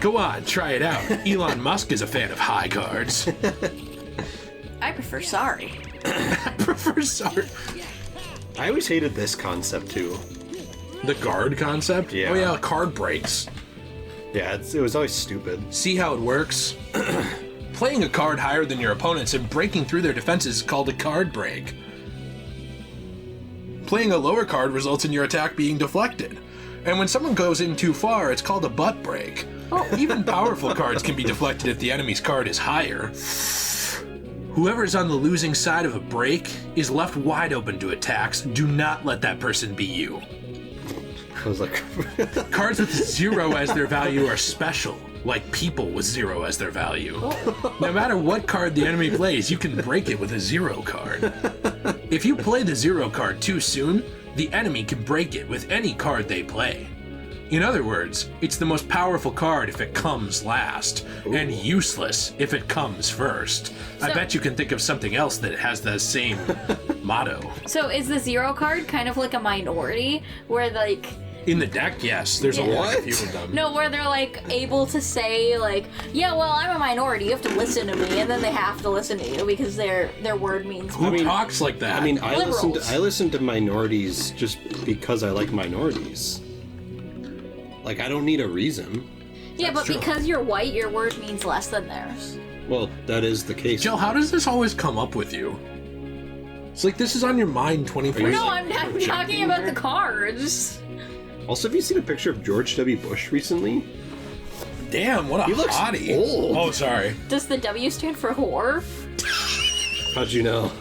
Go on, try it out. Elon Musk is a fan of high cards. I prefer sorry. I prefer sorry. I always hated this concept, too. The guard concept? Yeah. Oh yeah, card breaks. Yeah, it was always stupid. See how it works? Playing a card higher than your opponents and breaking through their defenses is called a card break. Playing a lower card results in your attack being deflected. And when someone goes in too far, it's called a butt break. Even powerful cards can be deflected if the enemy's card is higher. Whoever's on the losing side of a break is left wide open to attacks. Do not let that person be you. I was like... Cards with 0 as their value are special, like people with 0 as their value. No matter what card the enemy plays, you can break it with a 0 card. If you play the 0 card too soon, the enemy can break it with any card they play. In other words, it's the most powerful card if it comes last, and useless if it comes first. I bet you can think of something else that has the same motto. So is the 0 card kind of like a minority, where like... In the deck, yes. There's a lot of few of them. No, where they're like able to say like, yeah, well, I'm a minority. You have to listen to me, and then they have to listen to you because their word means. Who talks like that? I mean, I Liberals. listen to minorities just because I like minorities. Like, I don't need a reason. Yeah, That's but true. because you're white, your word means less than theirs. Well, that is the case. Jill, how does this always come up with you? It's like this is on your mind 24/7. No, I'm talking about the cards. Also, have you seen a picture of George W. Bush recently? Damn, what a He looks hottie. old. Oh, sorry. Does the W stand for whore? How'd you know?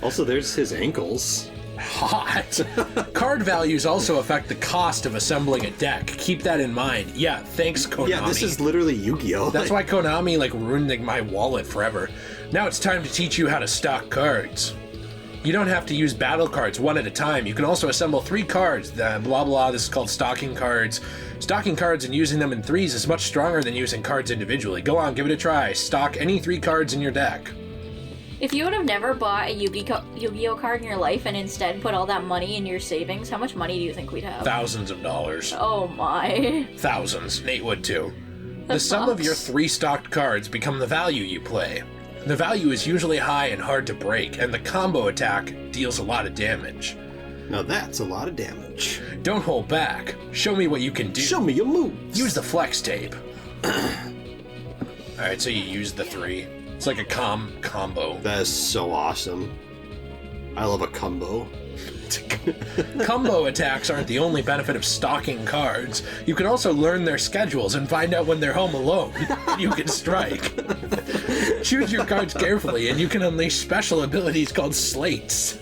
Also, there's his ankles. Hot. Card values also affect the cost of assembling a deck. Keep that in mind. Yeah, thanks, Konami. Yeah, this is literally Yu-Gi-Oh! That's why Konami ruined my wallet forever. Now it's time to teach you how to stock cards. You don't have to use battle cards one at a time. You can also assemble 3 cards. Blah, blah, this is called stocking cards. Stocking cards and using them in threes is much stronger than using cards individually. Go on, give it a try. Stock any 3 cards in your deck. If you would have never bought a Yu-Gi-Oh card in your life and instead put all that money in your savings, how much money do you think we'd have? Thousands of dollars. Oh my. Thousands. Nate would too. The That sum of sucks. your 3 stocked cards become the value you play. The value is usually high and hard to break, and the combo attack deals a lot of damage. Now that's a lot of damage. Don't hold back. Show me what you can do. Show me your moves. Use the flex tape. Alright, so you use the 3. It's like a combo. That is so awesome. I love a combo. Combo attacks aren't the only benefit of stocking cards. You can also learn their schedules and find out when they're home alone. You can strike. Choose your cards carefully and you can unleash special abilities called slates.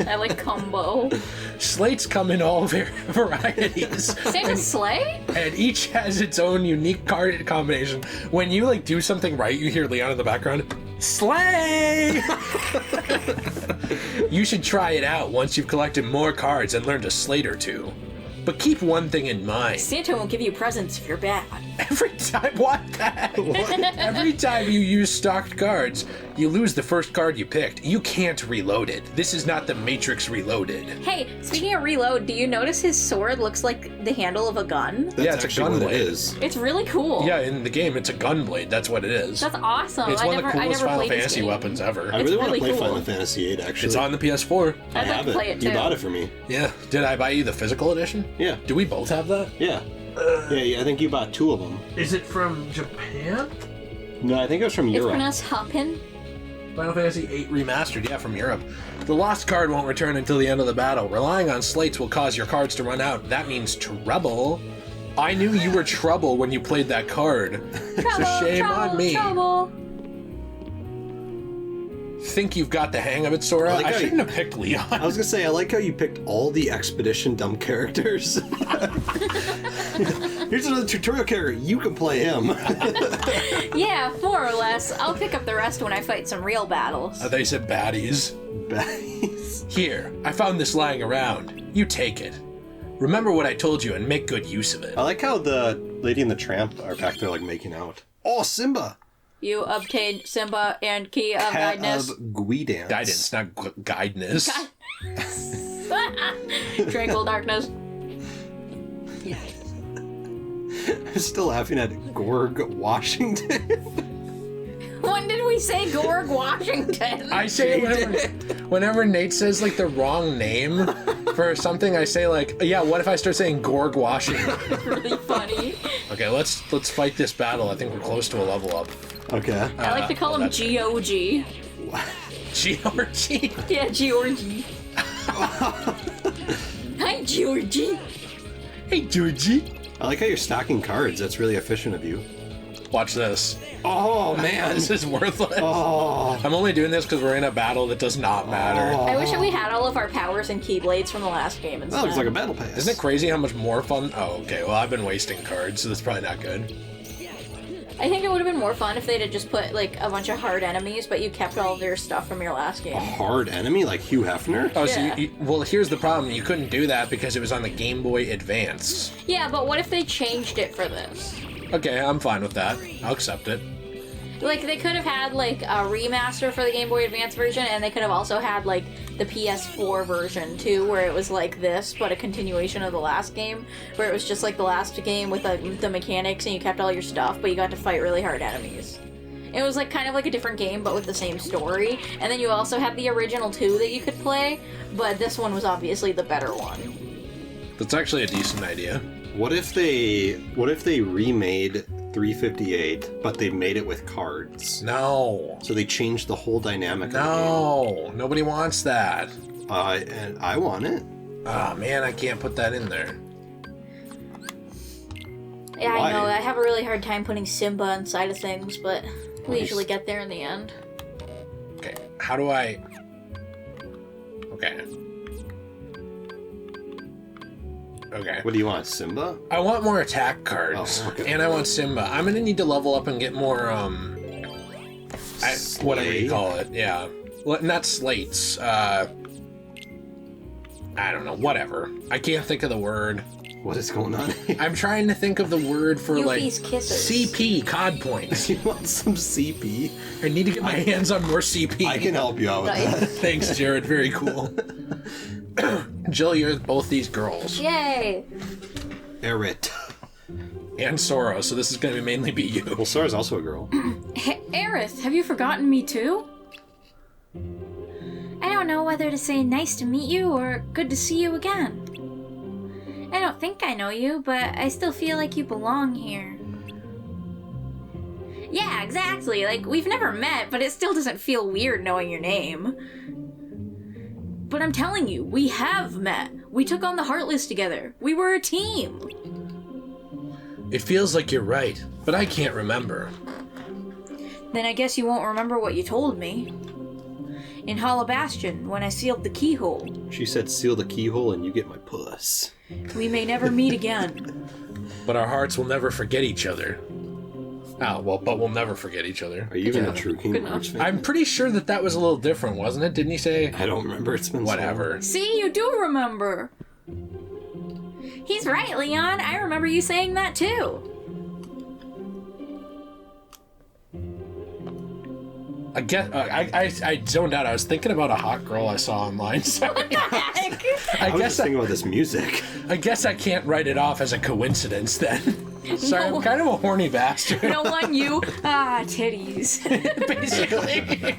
I like combo. Slates come in all varieties. Same as Slay? And each has its own unique card combination. When you do something right, you hear Leon in the background. Slay! You should try it out once you've collected more cards and learned a slate or 2. But keep one thing in mind. Santa won't give you presents if you're bad. Every time, what? Every time you use stocked cards, you lose the first card you picked. You can't reload it. This is not the Matrix Reloaded. Hey, speaking of reload, do you notice his sword looks like the handle of a gun? That's Yeah, it's a actually gun what blade. it is. It's really cool. Yeah, in the game, it's a gun blade. That's what it is. That's awesome. It's I one of the never coolest Final played this Fantasy game. weapons ever. I It's really want to really play cool. Final Fantasy VIII, actually. It's on the PS4. I I'd like have to it. play it too. You bought it for me. Yeah. Did I buy you the physical edition? Yeah. Do we both have that? Yeah. Yeah, I think you bought 2 of them. Is it from Japan? No, I think it was from It's Europe. pronounced Hoppin. Final Fantasy VIII Remastered, yeah, from Europe. The lost card won't return until the end of the battle. Relying on slates will cause your cards to run out. That means trouble. I knew you were trouble when you played that card. So shame on me. Trouble. Think you've got the hang of it, Sora? like I how shouldn't have picked I Leon. was gonna say, I like how you picked all the Expedition dumb characters. Here's another tutorial character. You can play him. Yeah, more or less. I'll pick up the rest when I fight some real battles. They said baddies. Baddies. Here, I found this lying around. You take it. Remember what I told you and make good use of it. I like how the Lady and the Tramp are back there, making out. Oh, Simba! You obtained Simba and Key of Cat Guidance. of Guidance. Guidance, not guidance. Tranquil darkness. I'm still laughing at Gorg Washington. When did we say Gorg Washington? I say it whenever Nate says like the wrong name for something. I say like, yeah. What if I start saying Gorg Washington? Really funny. Okay, let's fight this battle. I think we're close to a level up. Okay. I like to call him G.O.G. Georgie. Yeah, Georgie. Hi, Georgie. Hey, Georgie. I like how you're stacking cards. That's really efficient of you. Watch this. Oh, man. This is worthless. Oh. I'm only doing this because we're in a battle that does not matter. I wish that we had all of our powers and keyblades from the last game instead. That looks like a battle pass. Isn't it crazy how much more fun? Oh, okay. Well, I've been wasting cards, so that's probably not good. I think it would have been more fun if they'd have just put like a bunch of hard enemies, but you kept all of your stuff from your last A game. hard enemy like Hugh Hefner? Oh, Yeah. so well, here's the problem. You couldn't do that because it was on the Game Boy Advance. Yeah, but what if they changed it for this? Okay, I'm fine with that. I'll accept it. Like, they could have had, like, a remaster for the Game Boy Advance version, and they could have also had, like, the PS4 version, too, where it was like this, but a continuation of the last game, where it was just like the last game with the mechanics, and you kept all your stuff, but you got to fight really hard enemies. It was, like, kind of like a different game, but with the same story, and then you also had the original 2 that you could play, but this one was obviously the better one. That's actually a decent idea. What if they remade 358, but they made it with cards? No. So they changed the whole dynamic of the No. Nobody wants that. game. And I want it. Oh, man, I can't put that in there. Yeah, Why? I know, I have a really hard time putting Simba inside of things, but we Nice. usually get there in the end. Okay, how do I... Okay. Okay. What do you want, Simba? I want more attack cards. Oh, okay. And I want Simba. I'm gonna need to level up and get more, whatever you Slay? call it, yeah. Well, not slates, I don't know, whatever. I can't think of the word. What is going on here? I'm trying to think of the word for, Yuffie's kisses. CP, COD points. You want some CP? I need to get my hands on more CP. I can help you out with that. Thanks, Jared. Very cool. Jill, you're both these girls. Yay! Erit. And Sora, so this is going to mainly be you. Well, Sora's also a girl. Aerith, have you forgotten me too? I don't know whether to say nice to meet you or good to see you again. I don't think I know you, but I still feel like you belong here. Yeah, exactly. Like, we've never met, but it still doesn't feel weird knowing your name. But I'm telling you, we have met. We took on the Heartless together. We were a team. It feels like you're right, but I can't remember. Then I guess you won't remember what you told me. In Hollow Bastion, when I sealed the keyhole. She said, seal the keyhole and you get my puss. We may never meet again. But our hearts will never forget each other. Oh, well, but we'll never forget each other. Are you even a job. true Kingdom Good Hearts fan? I'm pretty sure that was a little different, wasn't it? Didn't he say? I don't remember. It's been so Whatever. See, you do remember. He's right, Leon. I remember you saying that too. I zoned out. I was thinking about a hot girl I saw online. Sorry. What the heck? I I was guess just thinking about this music. I guess I can't write it off as a coincidence then. Sorry, No. I'm kind of a horny bastard. No one you. Titties. Basically.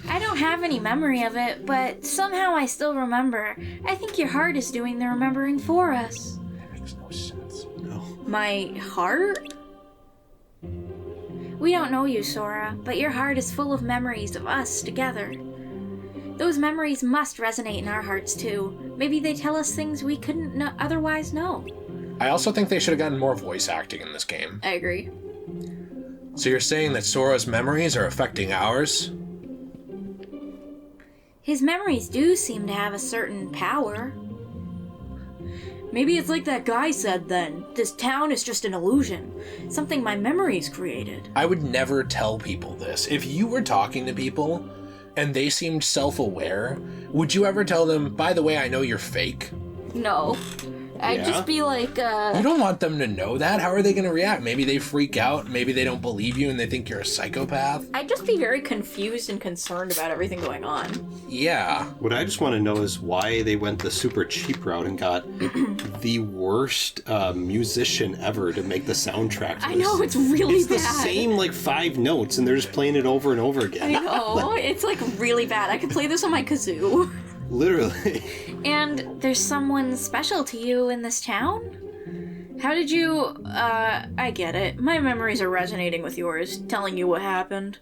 I don't have any memory of it, but somehow I still remember. I think your heart is doing the remembering for us. That makes no sense. No. My heart? We don't know you, Sora, but your heart is full of memories of us together. Those memories must resonate in our hearts too. Maybe they tell us things we couldn't otherwise know. I also think they should have gotten more voice acting in this game. I agree. So you're saying that Sora's memories are affecting ours? His memories do seem to have a certain power. Maybe it's like that guy said then. This town is just an illusion. Something my memories created. I would never tell people this. If you were talking to people and they seemed self-aware, would you ever tell them, by the way, I know you're fake? No. I'd just be like, You don't want them to know that. How are they going to react? Maybe they freak out. Maybe they don't believe you and they think you're a psychopath. I'd just be very confused and concerned about everything going on. Yeah. What I just want to know is why they went the super cheap route and got the worst musician ever to make the soundtrack. I know, it's really it's bad. the same like 5 notes and they're just playing it over and over again. I know, it's like really bad. I could play this on my kazoo. Literally. And there's someone special to you in this town? How did you, I get it. My memories are resonating with yours, telling you what happened.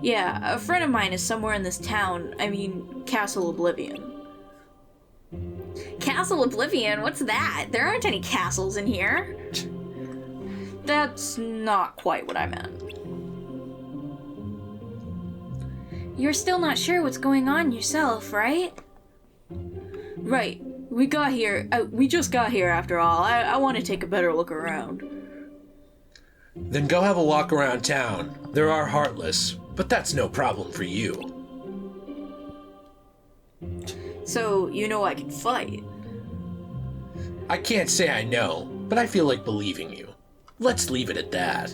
Yeah, a friend of mine is somewhere in this town. I mean, Castle Oblivion. Castle Oblivion? What's that? There aren't any castles in here. That's not quite what I meant. You're still not sure what's going on yourself, right? Right. We just got here after all. I want to take a better look around. Then go have a walk around town. There are Heartless, but that's no problem for you. So, you know I can fight. I can't say I know, but I feel like believing you. Let's leave it at that.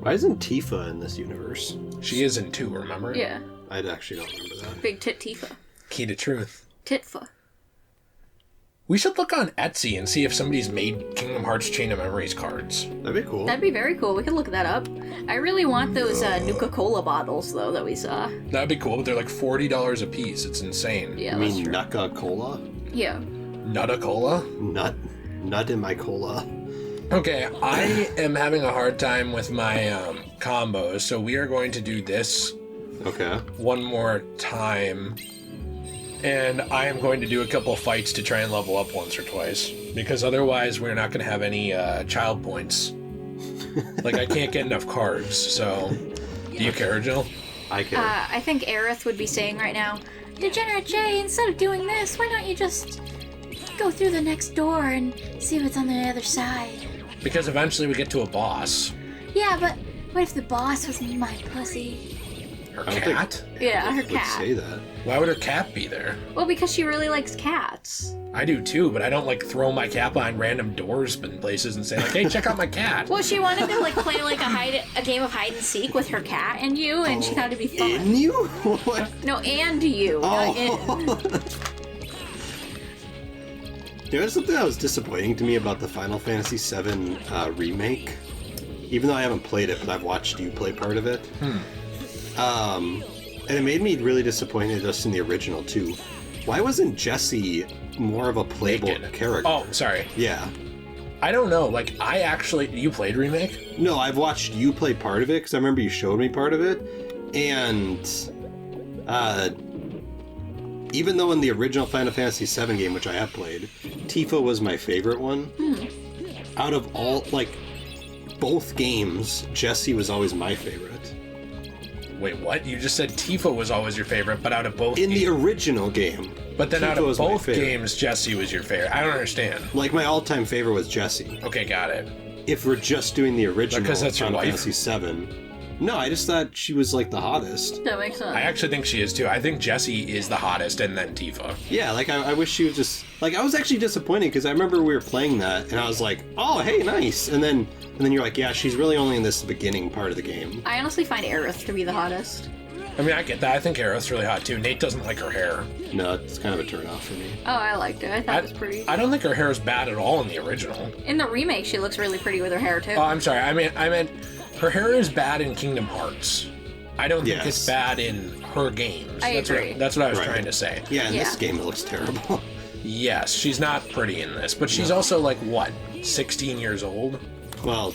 Why isn't Tifa in this universe? She is in 2, remember? Yeah. I actually don't remember that. Big tit Tifa. Key to truth. Titfa. We should look on Etsy and see if somebody's made Kingdom Hearts Chain of Memories cards. That'd be cool. That'd be very cool. We could look that up. I really want those Nuka-Cola bottles, though, that we saw. That'd be cool, but they're like $40 a piece. It's insane. Yeah, You that's mean true. Nuka Cola? Yeah. Nutta-Cola? Nut in my cola. Okay, I am having a hard time with my combos, so we are going to do this Okay. one more time. And I am going to do a couple fights to try and level up once or twice. Because otherwise we're not going to have any child points. Like, I can't get enough cards, so... Do you care, Jill? I can. I think Aerith would be saying right now, Degenerate Jay, instead of doing this, why don't you just go through the next door and see what's on the other side? Because eventually we get to a boss. Yeah, but what if the boss was my pussy? Her I don't cat? Yeah, her would say cat. that. Why would her cat be there? Well, because she really likes cats. I do too, but I don't like throw my cat behind random doors in places and say like, "Hey, check out my cat." Well, she wanted to like play like a game of hide and seek with her cat and you, and she thought it'd be fun. In you? What? No, and you. Not in. You know, something that was disappointing to me about the Final Fantasy VII remake, even though I haven't played it, but I've watched you play part of it. And it made me really disappointed just in the original too. Why wasn't Jessie more of a playable Naked. character? Oh, sorry. Yeah. I don't know. Like, you played Remake? No, I've watched you play part of it because I remember you showed me part of it, and even though in the original Final Fantasy VII game, which I have played, Tifa was my favorite one. Out of all, like, both games, Jessie was always my favorite. Wait, what? You just said Tifa was always your favorite, but out of both In the original game. But then out Tifa of was my both favorite. games, Jessie was your favorite. I don't understand. Like, my all-time favorite was Jessie. Okay, got it. If we're just doing the original Because that's your Final wife? Fantasy VII. No, I just thought she was, like, the hottest. That makes sense. I actually think she is too. I think Jessie is the hottest and then Tifa. Yeah, like, I wish she was just... Like, I was actually disappointed because I remember we were playing that, and I was like, oh, hey, nice. And then you're like, yeah, she's really only in this beginning part of the game. I honestly find Aerith to be the hottest. I mean, I get that. I think Aerith's really hot too. Nate doesn't like her hair. No, it's kind of a turn-off for me. Oh, I liked it. I thought it was pretty. I don't think her hair is bad at all in the original. In the remake, she looks really pretty with her hair, too. Oh, I'm sorry. I meant her hair is bad in Kingdom Hearts. I don't think it's bad in her games. I agree. That's what I was Right. trying to say. Yeah, in this Yeah. game it looks terrible. Yes, she's not pretty in this, but she's also like, what, 16 years old? Well,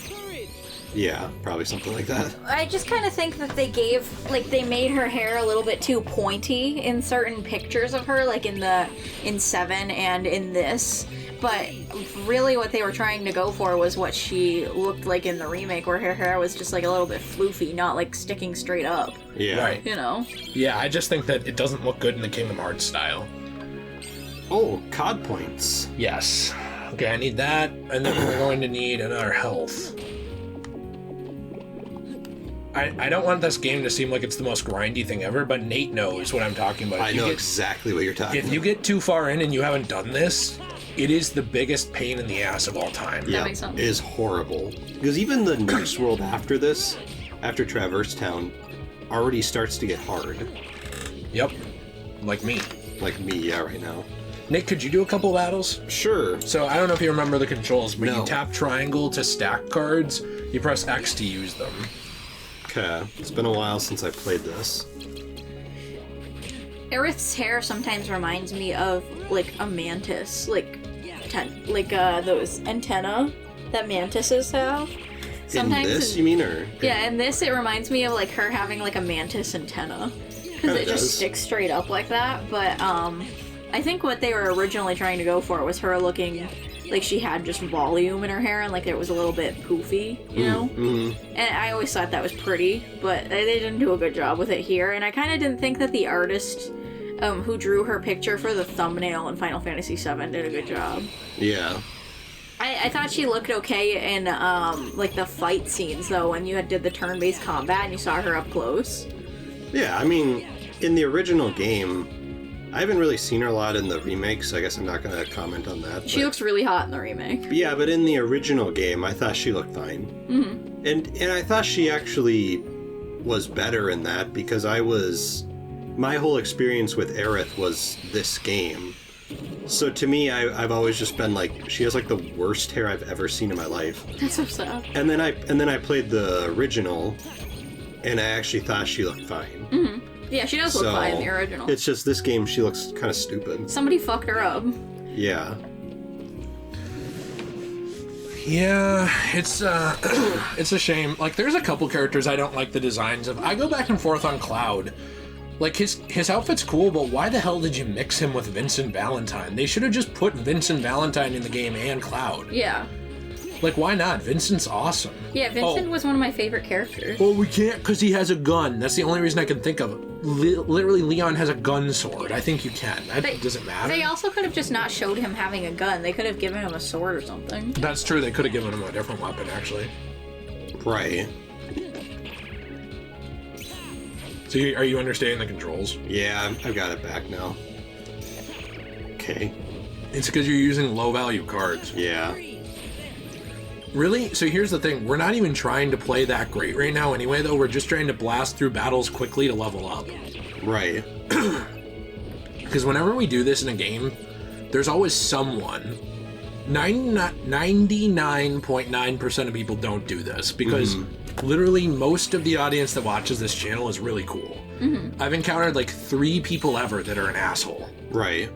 yeah, probably something like that. I just kind of think that they made her hair a little bit too pointy in certain pictures of her, like in 7 and in this. But really what they were trying to go for was what she looked like in the remake, where her hair was just like a little bit floofy, not like sticking straight up, Yeah. Right. you know? Yeah, I just think that it doesn't look good in the Kingdom Hearts style. Oh, COD points. Yes. Okay, I need that, and then we're going to need another health. I don't want this game to seem like it's the most grindy thing ever, but Nate knows what I'm talking about. I know exactly what you're talking about. If you get too far in and you haven't done this, it is the biggest pain in the ass of all time. That makes sense. It is horrible. Because even the next world after this, after Traverse Town, already starts to get hard. Yep. Like me. Like me, yeah, right now. Nick, could you do a couple battles? Sure. So I don't know if you remember the controls, but No. you tap triangle to stack cards, you press X to use them. Okay. It's been a while since I played this. Aerith's hair sometimes reminds me of like a mantis, like those antenna that mantises have. Sometimes in this, you mean, or? Yeah, in this it reminds me of like her having like a mantis antenna because it just sticks straight up like that. But I think what they were originally trying to go for was her looking like she had just volume in her hair and like it was a little bit poofy, you know? Mm-hmm. And I always thought that was pretty, but they didn't do a good job with it here. And I kind of didn't think that the artist who drew her picture for the thumbnail in Final Fantasy VII did a good job. Yeah. I thought she looked okay in like the fight scenes though, when you did the turn-based combat and you saw her up close. Yeah, I mean, in the original game, I haven't really seen her a lot in the remake, so I guess I'm not going to comment on that. She looks really hot in the remake. Yeah, but in the original game, I thought she looked fine. Mm-hmm. And I thought she actually was better in that because my whole experience with Aerith was this game. So to me, I've always just been like, she has like the worst hair I've ever seen in my life. That's so sad. And then I played the original, and I actually thought she looked fine. Mm-hmm. Yeah, she does look fine in the original. It's just this game, she looks kind of stupid. Somebody fucked her up. Yeah. Yeah, it's a shame. Like, there's a couple characters I don't like the designs of. I go back and forth on Cloud. Like, his outfit's cool, but why the hell did you mix him with Vincent Valentine? They should have just put Vincent Valentine in the game and Cloud. Yeah. Like, why not? Vincent's awesome. Yeah, Vincent was one of my favorite characters. Well, we can't because he has a gun. That's the only reason I can think of. Literally, Leon has a gun sword. I think you can. That doesn't matter. They also could have just not showed him having a gun. They could have given him a sword or something. That's true. They could have given him a different weapon, actually. Right. So, are you understanding the controls? Yeah, I've got it back now. Okay. It's because you're using low-value cards. Yeah. Really? So here's the thing. We're not even trying to play that great right now anyway, though. We're just trying to blast through battles quickly to level up. Right. Because whenever we do this in a game, there's always someone. 99.9% of people don't do this because literally most of the audience that watches this channel is really cool. Mm-hmm. I've encountered like 3 people ever that are an asshole. Right.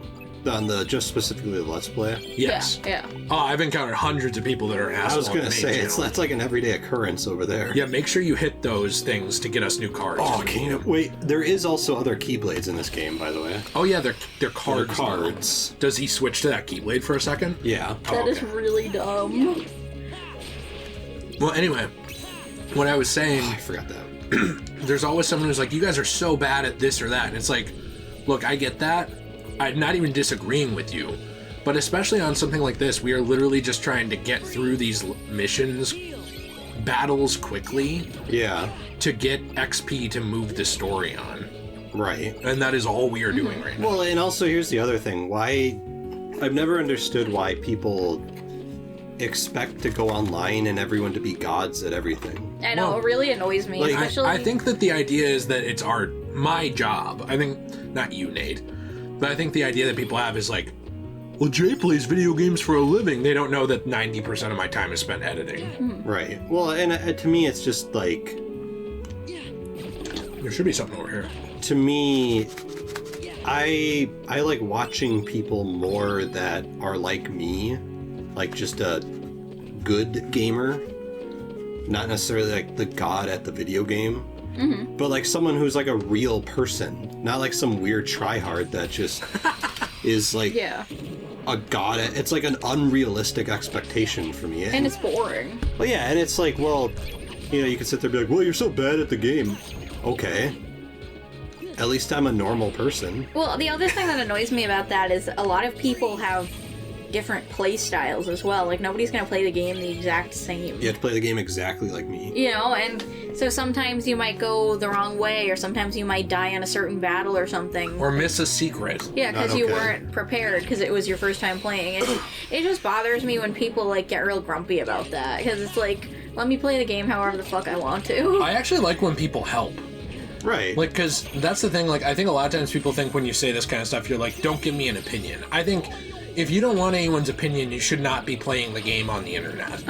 On just specifically the Let's Play? Yes. Yeah. Oh, I've encountered hundreds of people that are an asshole. I was going to say, that's like an everyday occurrence over there. Yeah, make sure you hit those things to get us new cards. Oh, okay. Wait, there is also other Keyblades in this game, by the way. Oh, yeah, they're cards. They're cards. Does he switch to that Keyblade for a second? Yeah. That is really dumb. Well, anyway, what I was saying... I forgot that. There's always someone who's like, you guys are so bad at this or that. And it's like, look, I get that. I'm not even disagreeing with you. But especially on something like this, we are literally just trying to get through these missions, battles quickly. Yeah. To get XP to move the story on. Right. And that is all we are doing right now. Well, and also here's the other thing. I've never understood why people expect to go online and everyone to be gods at everything. I know, it really annoys me. Like, especially... I think that the idea is that it's my job. I think, not you, Nate, but I think the idea that people have is like, well, Jay plays video games for a living. They don't know that 90% of my time is spent editing. Mm-hmm. Right. Well, and to me, it's just like... There should be something over here. To me, I like watching people more that are like me, like just a good gamer, not necessarily like the god at the video game, but like someone who's like a real person, not like some weird tryhard that just is like a god. It's like an unrealistic expectation for me. And it's boring. Well, yeah, and it's like, well, you can sit there and be like, well, you're so bad at the game. Okay. At least I'm a normal person. Well, the other thing that annoys me about that is a lot of people have different play styles as well. Like, nobody's gonna play the game the exact same. You have to play the game exactly like me. You know, and so sometimes you might go the wrong way, or sometimes you might die in a certain battle or something. Or miss a secret. Yeah, because Not you okay. weren't prepared, because it was your first time playing. It just bothers me when people, like, get real grumpy about that, because it's like, let me play the game however the fuck I want to. I actually like when people help. Right. Like, because that's the thing, like, I think a lot of times people think when you say this kind of stuff, you're like, don't give me an opinion. I think if you don't want anyone's opinion, you should not be playing the game on the internet.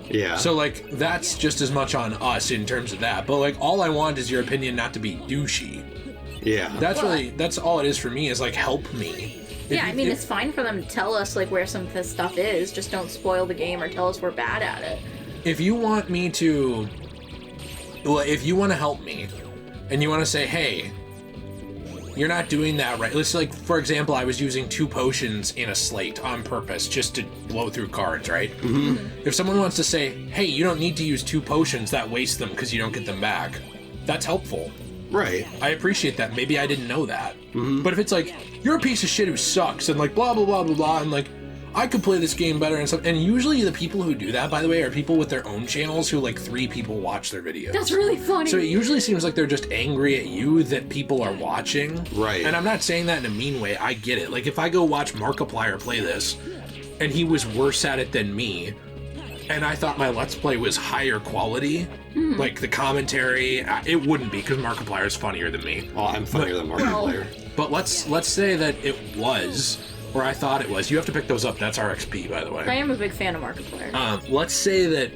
Yeah. So, like, that's just as much on us in terms of that. But, like, all I want is your opinion not to be douchey. Yeah. That's all it is for me, is, like, help me. Yeah, I mean, it's fine for them to tell us, like, where some of this stuff is, just don't spoil the game or tell us we're bad at it. If you want me to... Well, if you want to help me, and you want to say, hey, you're not doing that right. Let's, like, for example, I was using 2 potions in a sleight on purpose just to blow through cards, right? Mm-hmm. If someone wants to say, hey, you don't need to use 2 potions, that wastes them because you don't get them back, that's helpful. Right. I appreciate that. Maybe I didn't know that. But if it's like, you're a piece of shit who sucks, and like, blah, blah, blah, blah, blah, and like, I could play this game better and stuff. And usually the people who do that, by the way, are people with their own channels who, like, 3 people watch their videos. That's really funny. So it usually seems like they're just angry at you that people are watching. Right. And I'm not saying that in a mean way. I get it. Like, if I go watch Markiplier play this, and he was worse at it than me, and I thought my Let's Play was higher quality, like the commentary, it wouldn't be, because Markiplier is funnier than me. Oh, I'm funnier than Markiplier. But let's say that it was, or I thought it was. You have to pick those up. That's RXP, by the way. I am a big fan of Markiplier. Let's say that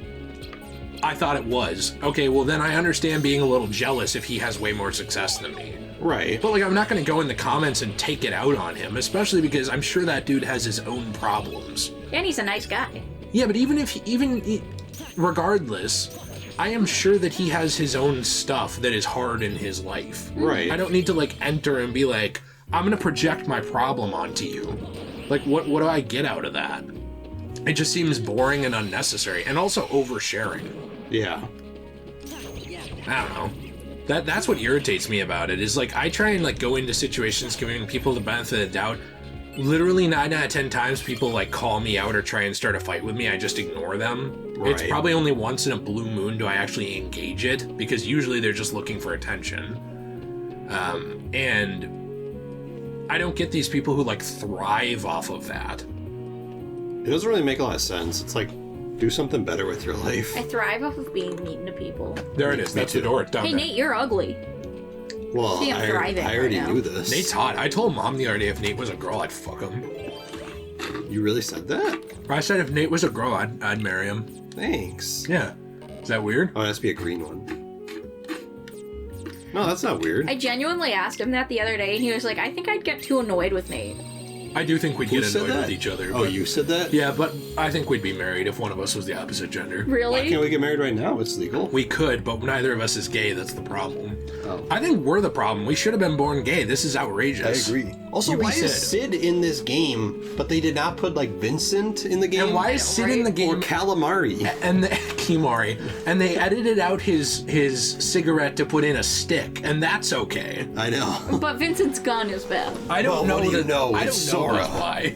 I thought it was. Okay, well then I understand being a little jealous if he has way more success than me. Right. But like, I'm not going to go in the comments and take it out on him, especially because I'm sure that dude has his own problems. And he's a nice guy. Yeah, but regardless, I am sure that he has his own stuff that is hard in his life. Right. I don't need to like enter and be like, I'm gonna project my problem onto you. Like, what do I get out of that? It just seems boring and unnecessary, and also oversharing. Yeah. I don't know. That's what irritates me about it, is like, I try and like go into situations giving people the benefit of the doubt. Literally 9 out of 10 times people like call me out or try and start a fight with me, I just ignore them. Right. It's probably only once in a blue moon do I actually engage it, because usually they're just looking for attention. And I don't get these people who like thrive off of that. It doesn't really make a lot of sense. It's like, do something better with your life. I thrive off of being mean to people. There it is. Me That's too. the door. It's down Hey, there. Nate, you're ugly. Well, See, I'm I thriving already right now. knew this. Nate's hot. I told Mom the other day if Nate was a girl, I'd fuck him. You really said that? I said if Nate was a girl, I'd marry him. Thanks. Yeah. Is that weird? Oh, it has to be a green one. No, that's not weird. I genuinely asked him that the other day, and he was like, I think I'd get too annoyed with Nate. I do think we'd Who get said annoyed that? with each other. Oh, but- you said that? Yeah, but I think we'd be married if one of us was the opposite gender. Why Really? can't we get married right now? It's legal. We could, but neither of us is gay. That's the problem. Oh. I think we're the problem. We should have been born gay. This is outrageous. Also, You be why is Sid. Sid in this game, but they did not put, like, Vincent in the game? And why is Sid in the Or game? Calamari? And Kimari, and they edited out his cigarette to put in a stick, and that's okay. I know. But Vincent's gun is bad. I don't Well, know. what do you know? I don't It's know Sora. that's why.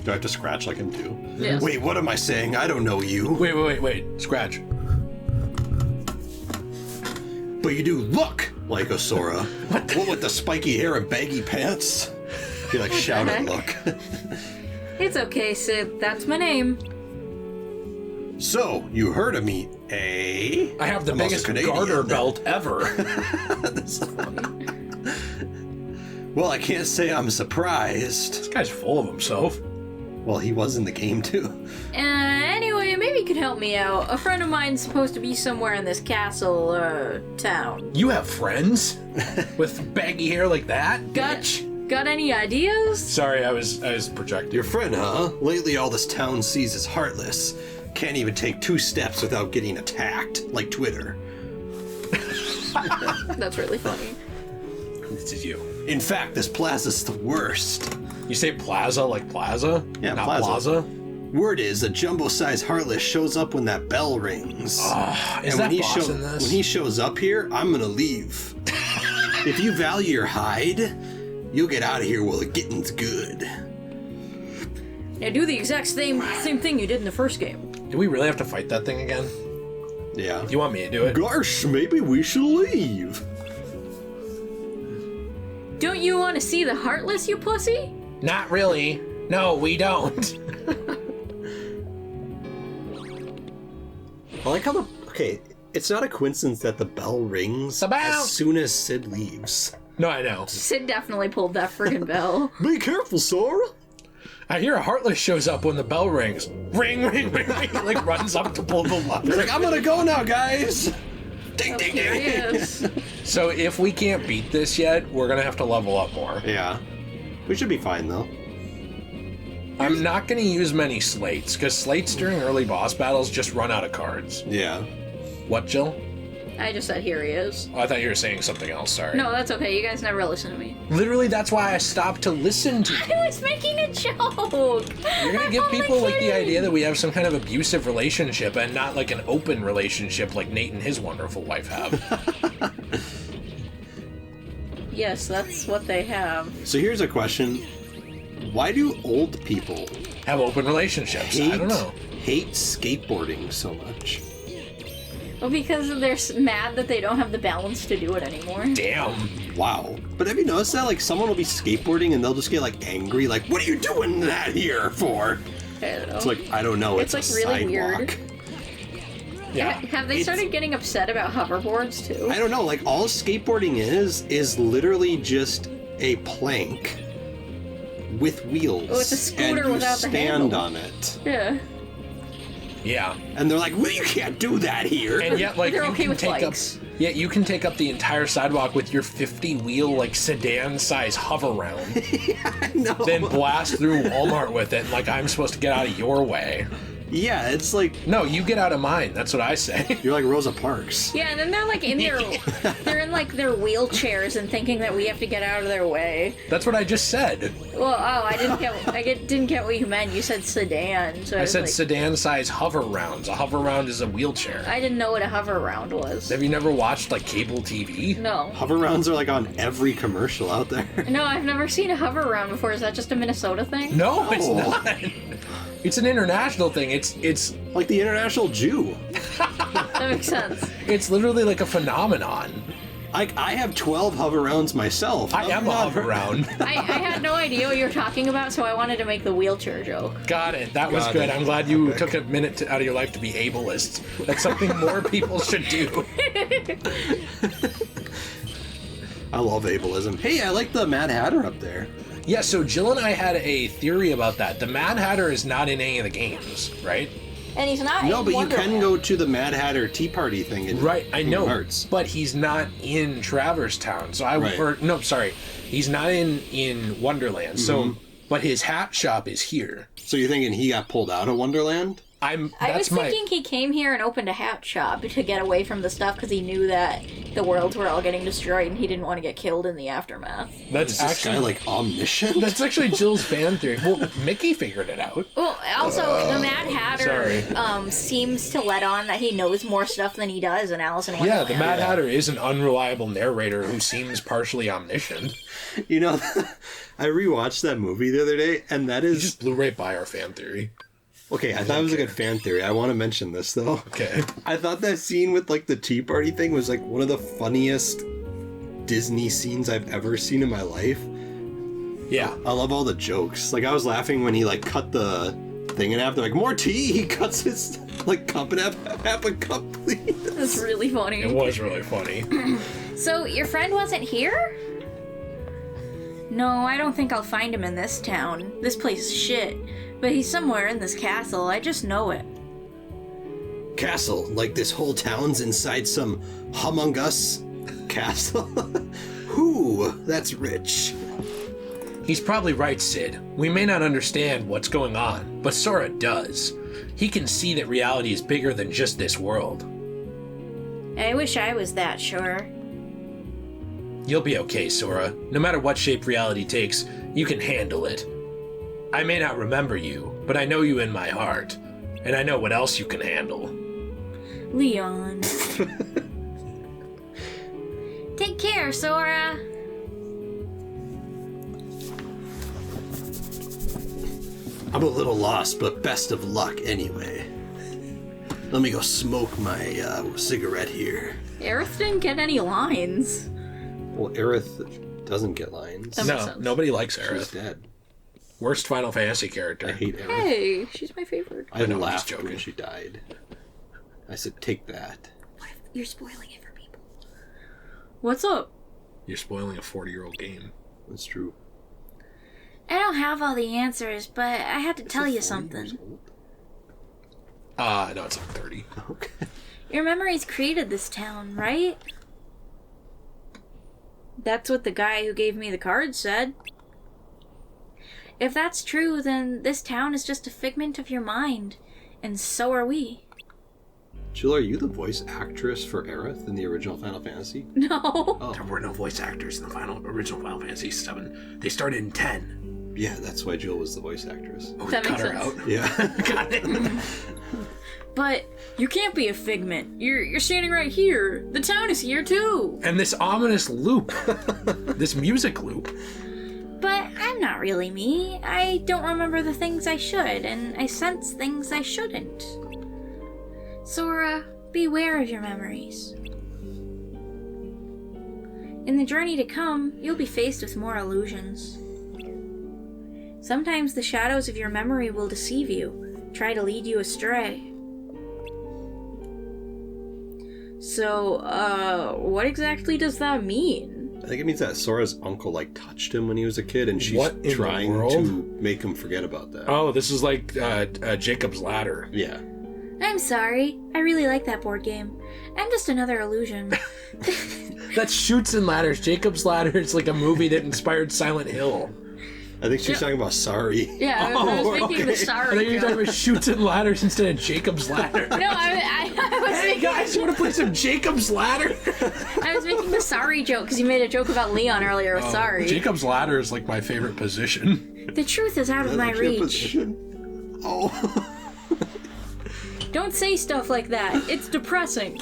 Do I have to scratch like him too? Yes. Wait, what am I saying? I don't know you. Wait. Scratch. But you do look like a Sora. What with the spiky hair and baggy pants? You like shout the and heck? look. It's okay, Sid. That's my name. So, you heard of me, eh? I have the I'm also biggest Canadian. garter belt ever. Well, I can't say I'm surprised. This guy's full of himself. Well, he was in the game too. Anyway, maybe you could help me out. A friend of mine's supposed to be somewhere in this castle, town. You have friends with baggy hair like that? Got any ideas? Sorry, I was projecting. Your friend, huh? Lately all this town sees is heartless. Can't even take 2 steps without getting attacked, like Twitter. That's really funny. This is you. In fact, this plaza's the worst. You say plaza like plaza? Yeah, not plaza. plaza. Word is, a jumbo-sized heartless shows up when that bell rings. Is And that when he, boss in this? when he shows up here, I'm gonna leave. If you value your hide, You'll get out of here while the getting's good. Now do the exact same thing you did in the first game. Do we really have to fight that thing again? Yeah. Do you want me to do it? Gosh, maybe we should leave. Don't you want to see the Heartless, you pussy? Not really. No, we don't. I like how okay, it's not a coincidence that the bell rings as soon as Sid leaves. No, I know. Sid definitely pulled that friggin' bell. Be careful, Sora. I hear a Heartless shows up when the bell rings. Ring, ring, ring, ring. He like runs up to pull the lever. He's like, I'm gonna go now, guys. Ding, ding, Here he ding. is. So if we can't beat this yet, we're gonna have to level up more. Yeah. We should be fine, though. I'm not gonna use many slates, because slates during early boss battles just run out of cards. Yeah. What, Jill? I just said here he is. Oh, I thought you were saying something else, sorry. No, that's okay. You guys never listen to me. Literally, that's why I stopped to listen to you. I was making a joke. You're gonna give people like the idea that we have some kind of abusive relationship and not like an open relationship like Nate and his wonderful wife have. Yes, that's what they have. So here's a question. Why do old people Have open relationships. I don't know. hate skateboarding so much? Well, because they're mad that they don't have the balance to do it anymore. Damn. Wow. But have you noticed that, like, someone will be skateboarding and they'll just get, like, angry? Like, what are you doing that here for? I don't know. It's like, I don't know. It's, It's, like, a really sidewalk. weird. Yeah. Have they started getting upset about hoverboards, too? I don't know. Like, all skateboarding is literally just a plank with wheels. Oh, it's a scooter and you without the stand handle. on it. Yeah. Yeah. And they're like, well, you can't do that here. And yet, like, They're you okay can with take bikes. up. Yeah, you can take up the entire sidewalk with your 50-wheel, like, sedan-size hover round. I know. Then blast through Walmart with it, like I'm supposed to get out of your way. Yeah, it's like, No, you get out of mine. That's what I say. you're like Rosa Parks. Yeah, and then they're like in their, they're in like their wheelchairs and thinking that we have to get out of their way. That's what I just said. Well, I didn't get what you meant. You said sedan, so I was said like, sedan-size hover rounds. A hover round is a wheelchair. I didn't know what a hover round was. Have you never watched, like, cable TV? No, Hover rounds are like on every commercial out there. no, I've never seen a hover round before. Is that just a Minnesota thing? No, it's No. not. It's an international thing. It's Like the International Jew. That makes sense. it's literally like a phenomenon. Like, I have 12 hover rounds myself. I am a hover round. I had no idea what you were talking about, so I wanted to make the wheelchair joke. Got it. That was Got good. it. I'm glad you took a minute out of your life to be ableist. That's something more people should do. I love ableism. Hey, I like the Mad Hatter up there. Yeah, so Jill and I had a theory about that. The Mad Hatter is not in any of the games, right? And he's not. No, in but you Wonderland. can go to the Mad Hatter Tea Party thing in Right, I Kingdom know. Hearts. But he's not in Traverse Town. So Right. no, sorry. He's not in Wonderland. So but his hat shop is here. So you're thinking he got pulled out of Wonderland? I was That's my thinking he came here and opened a hat shop to get away from the stuff because he knew that the worlds were all getting destroyed and he didn't want to get killed in the aftermath. that's Is this actually guy like omniscient? that's actually Jill's fan theory. Well, Mickey figured it out. Well, also, the Mad Hatter sorry. seems to let on that he knows more stuff than he does in Alice in Yeah, Wonderland. the Mad Hatter is an unreliable narrator who seems partially omniscient. You know, I rewatched that movie the other day, and that He is... just blew right by our fan theory. Okay, I thought it was a good fan theory. I want to mention this, though. Okay. I thought that scene with, like, the Tea Party thing was, like, one of the funniest Disney scenes I've ever seen in my life. Yeah. I love all the jokes. Like, I was laughing when he, like, cut the thing in half. They're like, more tea! He cuts his, like, cup in half a cup, please. That's really funny. It was really funny. So, your friend wasn't here? No, I don't think I'll find him in this town. This place is shit. But he's somewhere in this castle, I just know it. Castle, like this whole town's inside some humongous castle. Whew, that's rich. He's probably right, Sid. We may not understand what's going on, but Sora does. He can see that reality is bigger than just this world. I wish I was that sure. You'll be okay, Sora. No matter what shape reality takes, you can handle it. I may not remember you, but I know you in my heart. And I know what else you can handle. Leon. Take care, Sora. I'm a little lost, but best of luck anyway. Let me go smoke my cigarette here. Aerith didn't get any lines. Well, Aerith doesn't get lines. That makes No, sense. nobody likes She's Aerith. dead. Worst Final Fantasy I character. hate Aerith. Hey, she's my favorite. I know, I'm just laughed joking. when she died. I said, take that. What if you're spoiling it for people? What's up? You're spoiling a 40-year-old game. That's true. I don't have all the answers, but I had to tell you something. No, it's like 30. Okay. Your memories created this town, right? That's what the guy who gave me the card said. If that's true, then this town is just a figment of your mind, and so are we. Jill, are you the voice actress for Aerith in the original Final Fantasy? No. Oh, There were no voice actors in the original Final Fantasy 7. They started in 10. yeah, that's why Jill was the voice actress. Oh, we That cut makes her sense. out. Yeah. Got it. But you can't be a figment. You're standing right here. The town is here too. And this ominous loop. This music loop. But I'm not really me. I don't remember the things I should, and I sense things I shouldn't. Sora, beware of your memories. In the journey to come, you'll be faced with more illusions. Sometimes the shadows of your memory will deceive you, try to lead you astray. So, what exactly does that mean? I think it means that Sora's uncle, touched him when he was a kid, and she's What in the trying world? to make him forget about that. Oh, this is like Jacob's Ladder. Yeah. I'm sorry. I really like that board game. I'm just another illusion. That's Chutes and Ladders. Jacob's Ladder is like a movie that inspired Silent Hill. I think she's talking about Sorry. Yeah, I was Oh, making the I sorry think you're joke. talking about Chutes and Ladders instead of Jacob's Ladder. No, I was Hey making, guys, you want to play some Jacob's Ladder? I was making the sorry joke because you made a joke about Leon earlier with sorry. Jacob's Ladder is like my favorite position. The truth is out of my Actually a reach. position. Oh. Don't say stuff like that. It's depressing.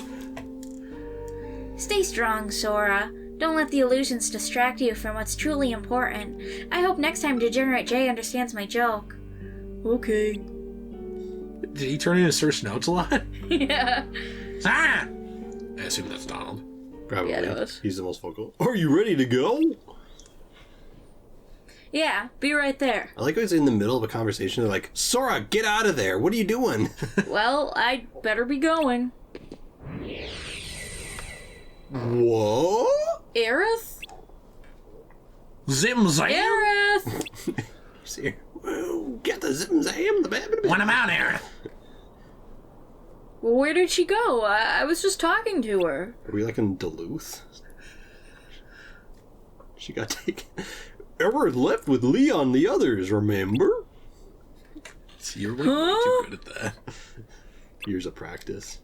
Stay strong, Sora. Don't let the illusions distract you from what's truly important. I hope next time Degenerate Jay understands my joke. Okay. Did he turn into Sir Snouts-a-Lot? Yeah. Ah! I assume that's Donald. Probably. Yeah, it was. He's the most vocal. Are you ready to go? Yeah, be right there. I like how he's in the middle of a conversation. They're like, Sora, get out of there. What are you doing? Well, I'd better be going. What? Aerith? Zim Zam! Aerith! See, whoa, get the zim zam, the bad. When I'm out here. Where did she go? I was just talking to her. Are we in Duluth? She got taken. Everett left with Leon and the others, remember? See, you're way too good at that. Years of practice.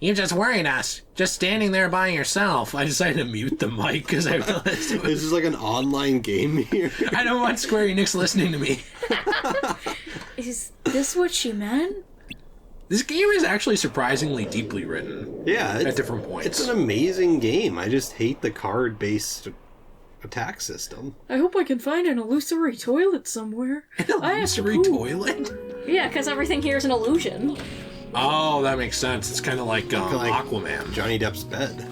You just worried us. Just standing there by yourself. I decided to mute the mic because I realized it was... This is like an online game here. I don't want Square Enix listening to me. Is this what she meant? This game is actually surprisingly deeply written. Yeah. At different points. It's an amazing game. I just hate the card-based attack system. I hope I can find an illusory toilet somewhere. An illusory toilet? Yeah, because everything here is an illusion. Oh, that makes sense. It's kind of like like Aquaman. Johnny Depp's bed.